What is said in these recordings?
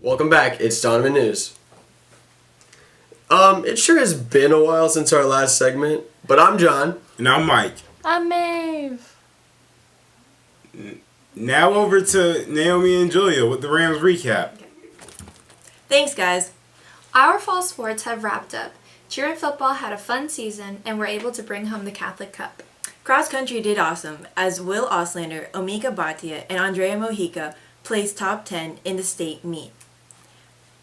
Welcome back, it's Donovan News. It sure has been a while since our last segment, but I'm John. And I'm Mike. I'm Maeve. Now over to Naomi and Julia with the Rams recap. Thanks, guys. Our fall sports have wrapped up. Cheer and football had a fun season and were able to bring home the Catholic Cup. Cross country did awesome, as Will Oslander, Omika Bhatia, and Andrea Mojica placed top 10 in the state meet.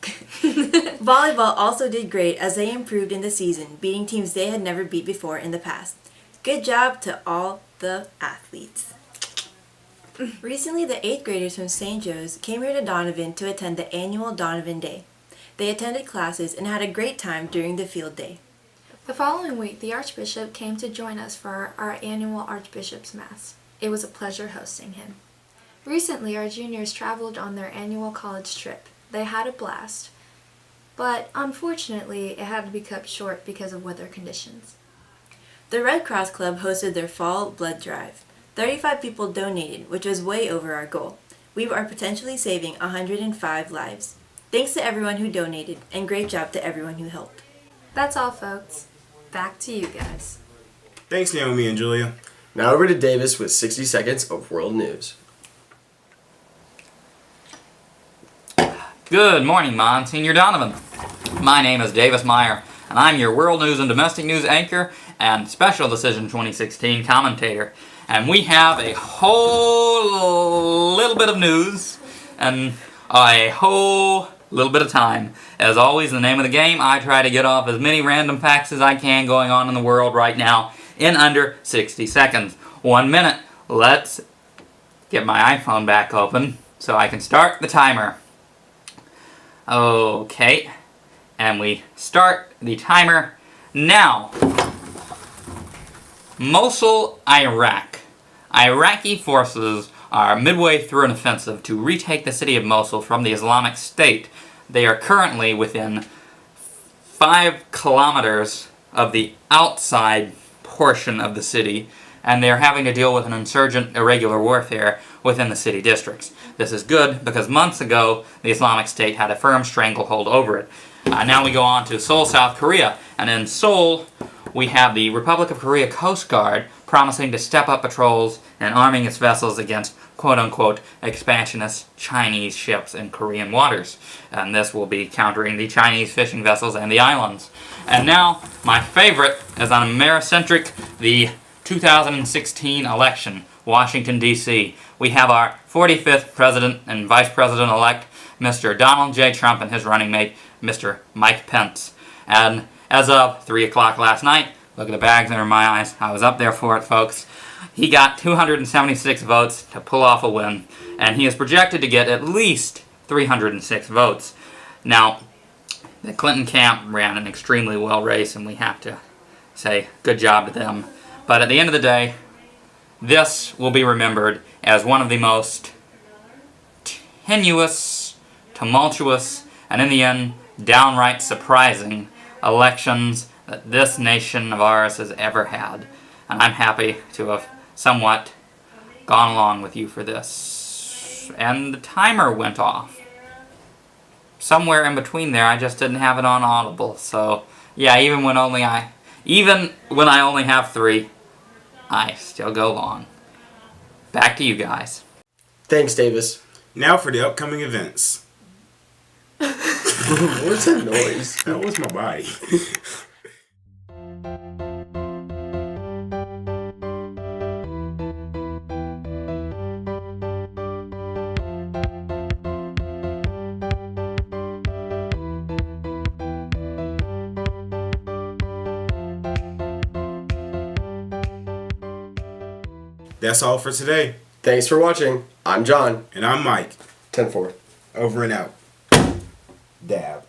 Volleyball also did great as they improved in the season, beating teams they had never beat before in the past. Good job to all the athletes. Recently, the 8th graders from St. Joe's came here to Donovan to attend the annual Donovan Day. They attended classes and had a great time during the field day. The following week, the Archbishop came to join us for our annual Archbishop's Mass. It was a pleasure hosting him. Recently, our juniors traveled on their annual college trip. They had a blast, but unfortunately, it had to be cut short because of weather conditions. The Red Cross Club hosted their fall blood drive. 35 people donated, which was way over our goal. We are potentially saving 105 lives. Thanks to everyone who donated, and great job to everyone who helped. That's all, folks. Back to you guys. Thanks, Naomi and Julia. Now over to Davis with 60 seconds of world news. Good morning, Monsignor Donovan. My name is Davis Meyer, and I'm your world news and domestic news anchor and Special Decision 2016 commentator. And we have a whole little bit of news and a whole little bit of time. As always, in the name of the game, I try to get off as many random facts as I can going on in the world right now in under 60 seconds. 1 minute. Let's get my iPhone back open so I can start the timer. Okay, and we start the timer now. Mosul, Iraq. Iraqi forces are midway through an offensive to retake the city of Mosul from the Islamic State. They are currently within 5 kilometers of the outside portion of the city, and they're having to deal with an insurgent irregular warfare within the city districts. This is good because months ago, the Islamic State had a firm stranglehold over it. Now we go on to Seoul, South Korea, and in Seoul, we have the Republic of Korea Coast Guard promising to step up patrols and arming its vessels against quote-unquote expansionist Chinese ships in Korean waters. And this will be countering the Chinese fishing vessels and the islands. And now, my favorite is on Americentric, the 2016 election, Washington, D.C. We have our 45th President and Vice President-elect, Mr. Donald J. Trump, and his running mate, Mr. Mike Pence. And as of 3 o'clock last night, look at the bags under my eyes, I was up there for it, folks. He got 276 votes to pull off a win, and he is projected to get at least 306 votes. Now, the Clinton camp ran an extremely well race, and we have to say good job to them. But at the end of the day, this will be remembered as one of the most tenuous, tumultuous, and in the end, downright surprising elections that this nation of ours has ever had. And I'm happy to have somewhat gone along with you for this. And the timer went off. Somewhere in between there, I just didn't have it on Audible. So, yeah, even when I only have 3, I still go long. Back to you guys. Thanks, Davis. Now for the upcoming events. What's that noise? That was my body. That's all for today. Thanks for watching. I'm John. And I'm Mike. 10-4. Over and out. Dab.